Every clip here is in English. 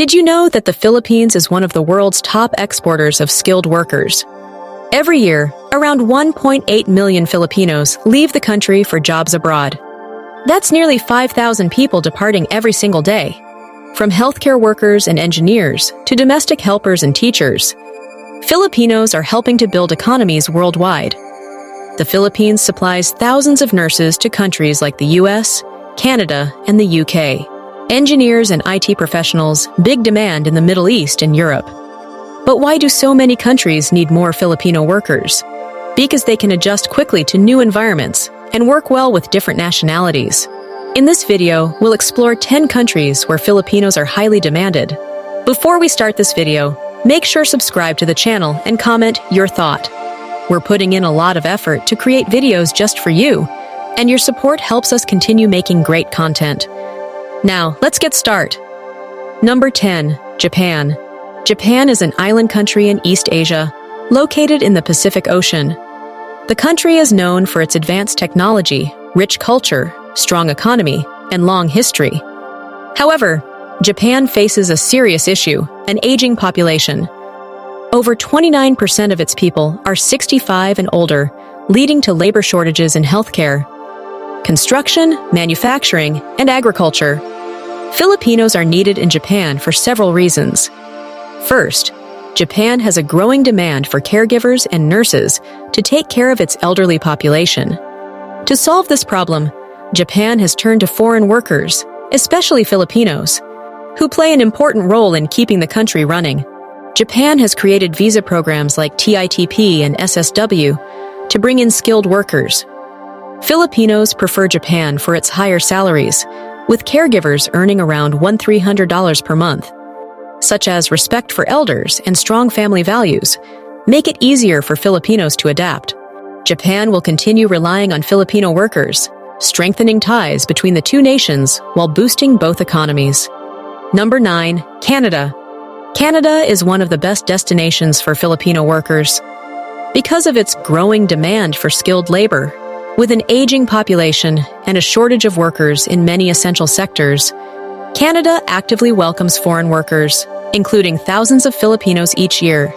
Did you know that the Philippines is one of the world's top exporters of skilled workers? Every year, around 1.8 million Filipinos leave the country for jobs abroad. That's nearly 5,000 people departing every single day. From healthcare workers and engineers to domestic helpers and teachers, Filipinos are helping to build economies worldwide. The Philippines supplies thousands of nurses to countries like the US, Canada, and the UK. Engineers and IT professionals, big demand in the Middle East and Europe. But why do so many countries need more Filipino workers? Because they can adjust quickly to new environments and work well with different nationalities. In this video, we'll explore 10 countries where Filipinos are highly demanded. Before we start this video, make sure subscribe to the channel and comment your thought. We're putting in a lot of effort to create videos just for you, and your support helps us continue making great content. Now, let's get started. Number 10. Japan. Japan is an island country in East Asia, located in the Pacific Ocean. The country is known for its advanced technology, rich culture, strong economy, and long history. However, Japan faces a serious issue, an aging population. Over 29% of its people are 65 and older, leading to labor shortages in healthcare, construction, manufacturing, and agriculture. Filipinos are needed in Japan for several reasons. First, Japan has a growing demand for caregivers and nurses to take care of its elderly population. To solve this problem, Japan has turned to foreign workers, especially Filipinos, who play an important role in keeping the country running. Japan has created visa programs like TITP and SSW to bring in skilled workers. Filipinos prefer Japan for its higher salaries, with caregivers earning around $1,300 per month, such as respect for elders and strong family values, make it easier for Filipinos to adapt. Japan will continue relying on Filipino workers, strengthening ties between the two nations while boosting both economies. Number 9. Canada. Canada is one of the best destinations for Filipino workers. Because of its growing demand for skilled labor, with an aging population and a shortage of workers in many essential sectors, Canada actively welcomes foreign workers, including thousands of Filipinos each year.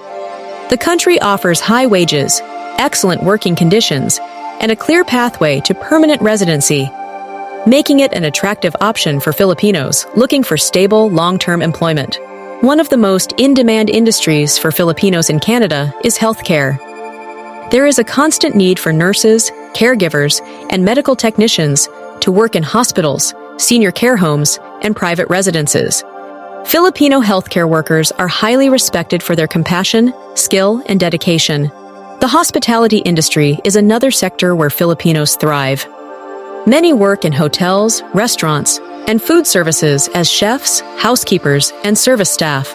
The country offers high wages, excellent working conditions, and a clear pathway to permanent residency, making it an attractive option for Filipinos looking for stable, long-term employment. One of the most in-demand industries for Filipinos in Canada is healthcare. There is a constant need for nurses, caregivers, and medical technicians to work in hospitals, senior care homes, and private residences. Filipino healthcare workers are highly respected for their compassion, skill, and dedication. The hospitality industry is another sector where Filipinos thrive. Many work in hotels, restaurants, and food services as chefs, housekeepers, and service staff.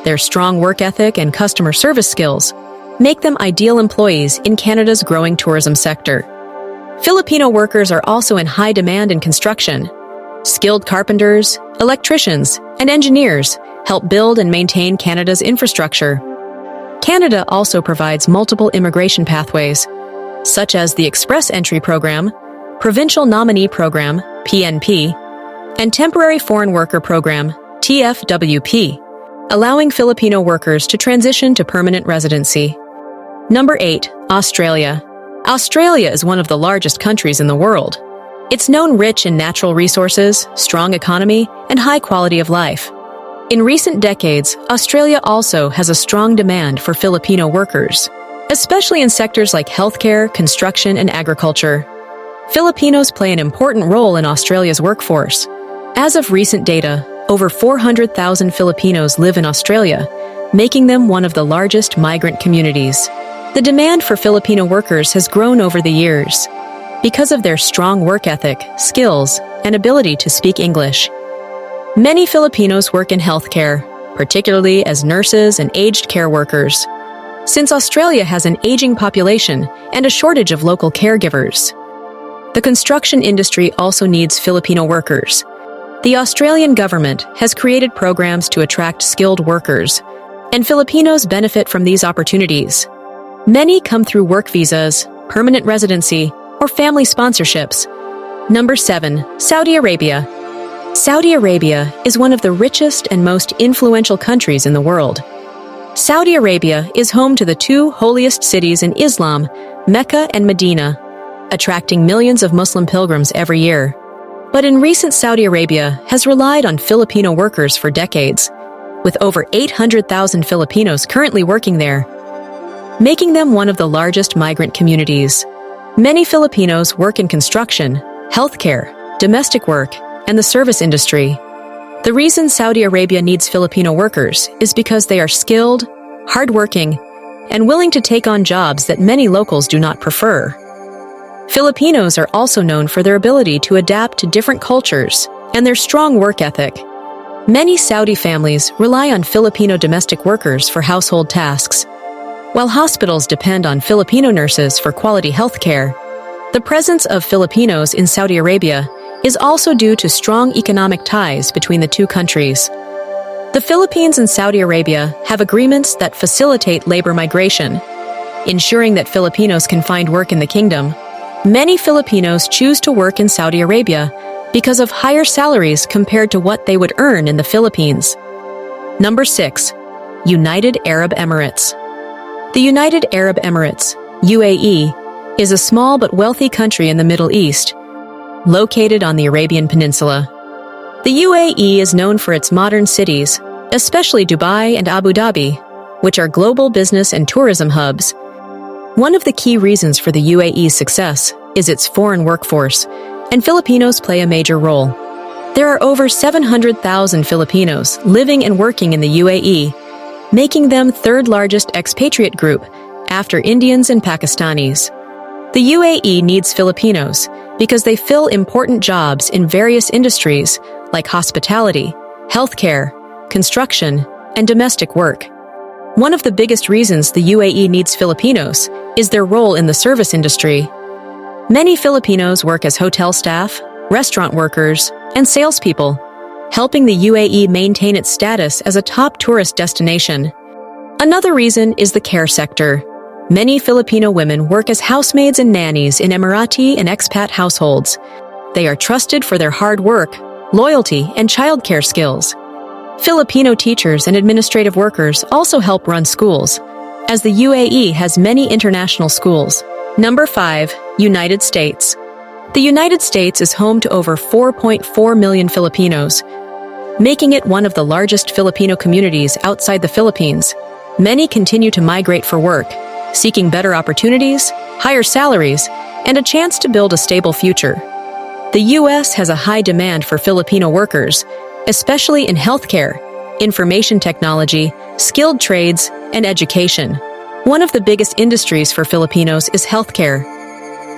Their strong work ethic and customer service skills make them ideal employees in Canada's growing tourism sector. Filipino workers are also in high demand in construction. Skilled carpenters, electricians, and engineers help build and maintain Canada's infrastructure. Canada also provides multiple immigration pathways, such as the Express Entry Program, Provincial Nominee Program, PNP, and Temporary Foreign Worker Program, TFWP, allowing Filipino workers to transition to permanent residency. Number 8. Australia. Australia is one of the largest countries in the world. It's known rich in natural resources, strong economy, and high quality of life. In recent decades, Australia also has a strong demand for Filipino workers, especially in sectors like healthcare, construction, and agriculture. Filipinos play an important role in Australia's workforce. As of recent data, over 400,000 Filipinos live in Australia, making them one of the largest migrant communities. The demand for Filipino workers has grown over the years because of their strong work ethic, skills, and ability to speak English. Many Filipinos work in healthcare, particularly as nurses and aged care workers, since Australia has an aging population and a shortage of local caregivers. The construction industry also needs Filipino workers. The Australian government has created programs to attract skilled workers, and Filipinos benefit from these opportunities. Many come through work visas, permanent residency, or family sponsorships. Number 7. Saudi Arabia. Saudi Arabia is one of the richest and most influential countries in the world. Saudi Arabia is home to the two holiest cities in Islam, Mecca and Medina, attracting millions of Muslim pilgrims every year. But in recent Saudi Arabia has relied on Filipino workers for decades, with over 800,000 Filipinos currently working there, making them one of the largest migrant communities. Many Filipinos work in construction, healthcare, domestic work, and the service industry. The reason Saudi Arabia needs Filipino workers is because they are skilled, hardworking, and willing to take on jobs that many locals do not prefer. Filipinos are also known for their ability to adapt to different cultures and their strong work ethic. Many Saudi families rely on Filipino domestic workers for household tasks, while hospitals depend on Filipino nurses for quality health care. The presence of Filipinos in Saudi Arabia is also due to strong economic ties between the two countries. The Philippines and Saudi Arabia have agreements that facilitate labor migration, ensuring that Filipinos can find work in the kingdom. Many Filipinos choose to work in Saudi Arabia because of higher salaries compared to what they would earn in the Philippines. Number 6. United Arab Emirates. The United Arab Emirates, UAE, is a small but wealthy country in the Middle East, located on the Arabian Peninsula. The UAE is known for its modern cities, especially Dubai and Abu Dhabi, which are global business and tourism hubs. One of the key reasons for the UAE's success is its foreign workforce, and Filipinos play a major role. There are over 700,000 Filipinos living and working in the UAE, making them third largest expatriate group after Indians and Pakistanis. The UAE needs Filipinos because they fill important jobs in various industries like hospitality, healthcare, construction, and domestic work. One of the biggest reasons the UAE needs Filipinos is their role in the service industry. Many Filipinos work as hotel staff, restaurant workers, and salespeople, helping the UAE maintain its status as a top tourist destination. Another reason is the care sector. Many Filipino women work as housemaids and nannies in Emirati and expat households. They are trusted for their hard work, loyalty, and childcare skills. Filipino teachers and administrative workers also help run schools, as the UAE has many international schools. Number 5. United States. The United States is home to over 4.4 million Filipinos, making it one of the largest Filipino communities outside the Philippines. Many continue to migrate for work, seeking better opportunities, higher salaries, and a chance to build a stable future. The U.S. has a high demand for Filipino workers, especially in healthcare, information technology, skilled trades, and education. One of the biggest industries for Filipinos is healthcare.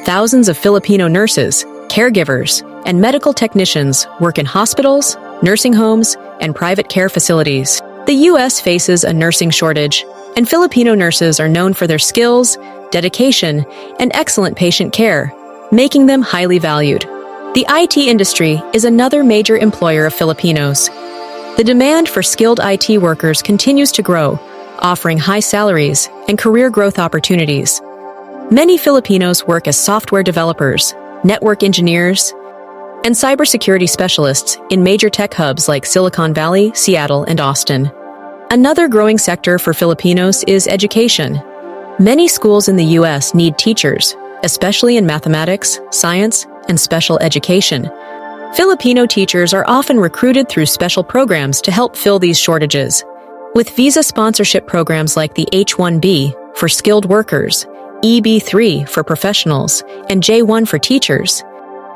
Thousands of Filipino nurses, caregivers, and medical technicians work in hospitals, nursing homes, and private care facilities. The U.S. faces a nursing shortage, and Filipino nurses are known for their skills, dedication, and excellent patient care, making them highly valued. The IT industry is another major employer of Filipinos. The demand for skilled IT workers continues to grow, offering high salaries and career growth opportunities. Many Filipinos work as software developers, network engineers, and cybersecurity specialists in major tech hubs like Silicon Valley, Seattle, and Austin. Another growing sector for Filipinos is education. Many schools in the U.S. need teachers, especially in mathematics, science, and special education. Filipino teachers are often recruited through special programs to help fill these shortages. With visa sponsorship programs like the H-1B for skilled workers, EB-3 for professionals, and J-1 for teachers,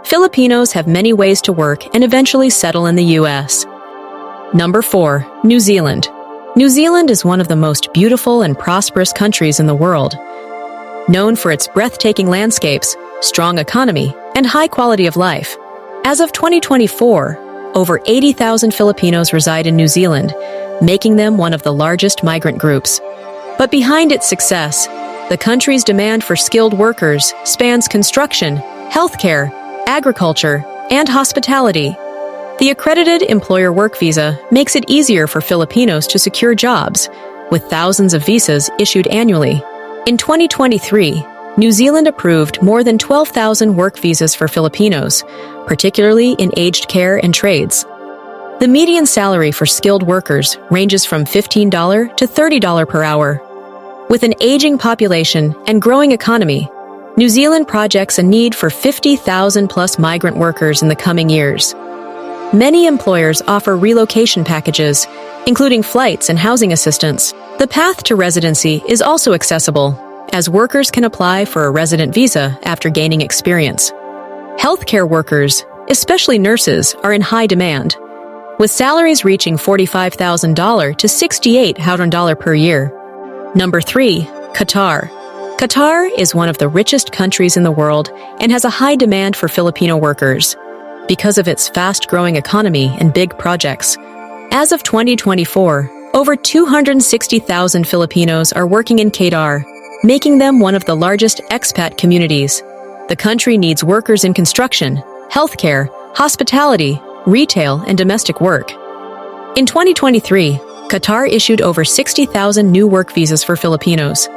Filipinos have many ways to work and eventually settle in the U.S. Number 4. New Zealand. New Zealand is one of the most beautiful and prosperous countries in the world. Known for its breathtaking landscapes, strong economy, and high quality of life. As of 2024, over 80,000 Filipinos reside in New Zealand, making them one of the largest migrant groups. But behind its success, the country's demand for skilled workers spans construction, healthcare, agriculture, and hospitality. The accredited employer work visa makes it easier for Filipinos to secure jobs, with thousands of visas issued annually. In 2023, New Zealand approved more than 12,000 work visas for Filipinos, particularly in aged care and trades. The median salary for skilled workers ranges from $15 to $30 per hour. With an aging population and growing economy, New Zealand projects a need for 50,000 plus migrant workers in the coming years. Many employers offer relocation packages, including flights and housing assistance. The path to residency is also accessible, as workers can apply for a resident visa after gaining experience. Healthcare workers, especially nurses, are in high demand, with salaries reaching $45,000 to $68,000 per year. Number 3. Qatar. Qatar is one of the richest countries in the world and has a high demand for Filipino workers because of its fast-growing economy and big projects. As of 2024, over 260,000 Filipinos are working in Qatar, making them one of the largest expat communities. The country needs workers in construction, healthcare, hospitality, retail, and domestic work. In 2023, Qatar issued over 60,000 new work visas for Filipinos.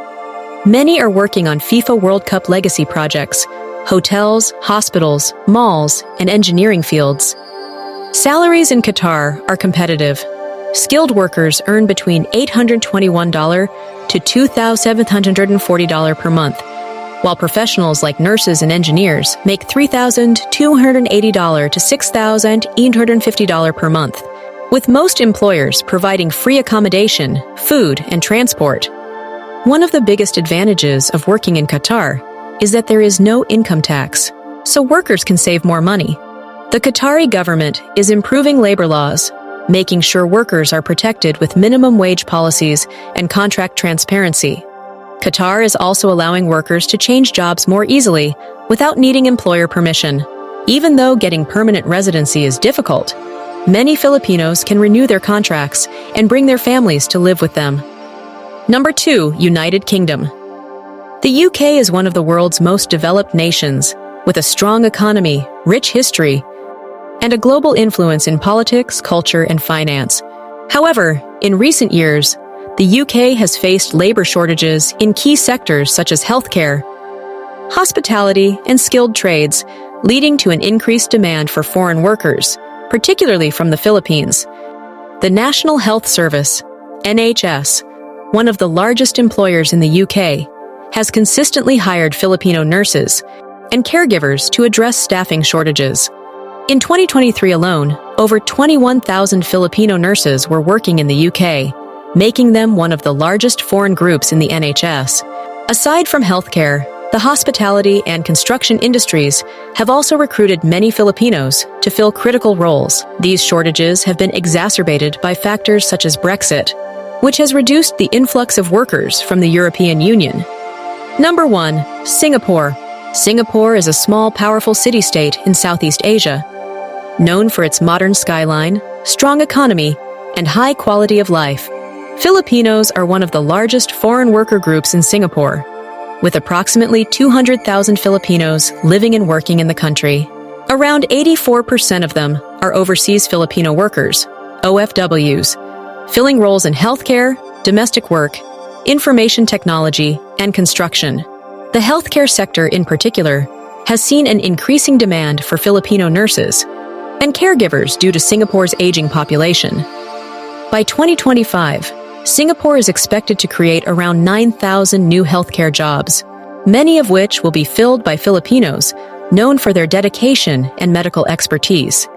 Many are working on FIFA World Cup legacy projects, hotels, hospitals, malls, and engineering fields. Salaries in Qatar are competitive. Skilled workers earn between $821 to $2,740 per month, while professionals like nurses and engineers make $3,280 to $6,850 per month, with most employers providing free accommodation, food, and transport. One of the biggest advantages of working in Qatar is that there is no income tax, so workers can save more money. The Qatari government is improving labor laws, making sure workers are protected with minimum wage policies and contract transparency. Qatar is also allowing workers to change jobs more easily without needing employer permission. Even though getting permanent residency is difficult, many Filipinos can renew their contracts and bring their families to live with them. Number 2. United Kingdom. The UK is one of the world's most developed nations, with a strong economy, rich history, and a global influence in politics, culture, and finance. However, in recent years, the UK has faced labor shortages in key sectors such as healthcare, hospitality, and skilled trades, leading to an increased demand for foreign workers, particularly from the Philippines. The National Health Service, NHS, one of the largest employers in the UK, has consistently hired Filipino nurses and caregivers to address staffing shortages. In 2023 alone, over 21,000 Filipino nurses were working in the UK, making them one of the largest foreign groups in the NHS. Aside from healthcare, the hospitality and construction industries have also recruited many Filipinos to fill critical roles. These shortages have been exacerbated by factors such as Brexit, which has reduced the influx of workers from the European Union. Number 1. Singapore. Singapore is a small, powerful city-state in Southeast Asia, known for its modern skyline, strong economy, and high quality of life. Filipinos are one of the largest foreign worker groups in Singapore, with approximately 200,000 Filipinos living and working in the country. Around 84% of them are overseas Filipino workers, OFWs, filling roles in healthcare, domestic work, information technology, and construction. The healthcare sector in particular has seen an increasing demand for Filipino nurses and caregivers due to Singapore's aging population. By 2025, Singapore is expected to create around 9,000 new healthcare jobs, many of which will be filled by Filipinos known for their dedication and medical expertise.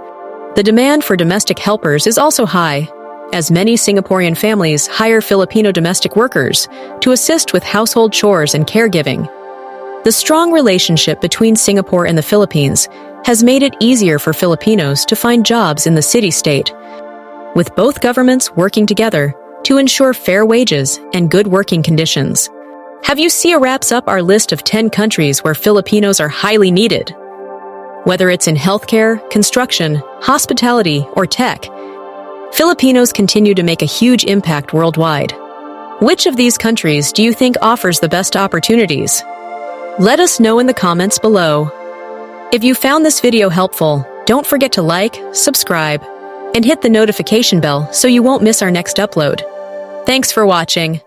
The demand for domestic helpers is also high, as many Singaporean families hire Filipino domestic workers to assist with household chores and caregiving. The strong relationship between Singapore and the Philippines has made it easier for Filipinos to find jobs in the city-state, with both governments working together to ensure fair wages and good working conditions. Have you seen wraps up our list of 10 countries where Filipinos are highly needed? Whether it's in healthcare, construction, hospitality, or tech, Filipinos continue to make a huge impact worldwide. Which of these countries do you think offers the best opportunities? Let us know in the comments below. If you found this video helpful, don't forget to like, subscribe, and hit the notification bell so you won't miss our next upload. Thanks for watching.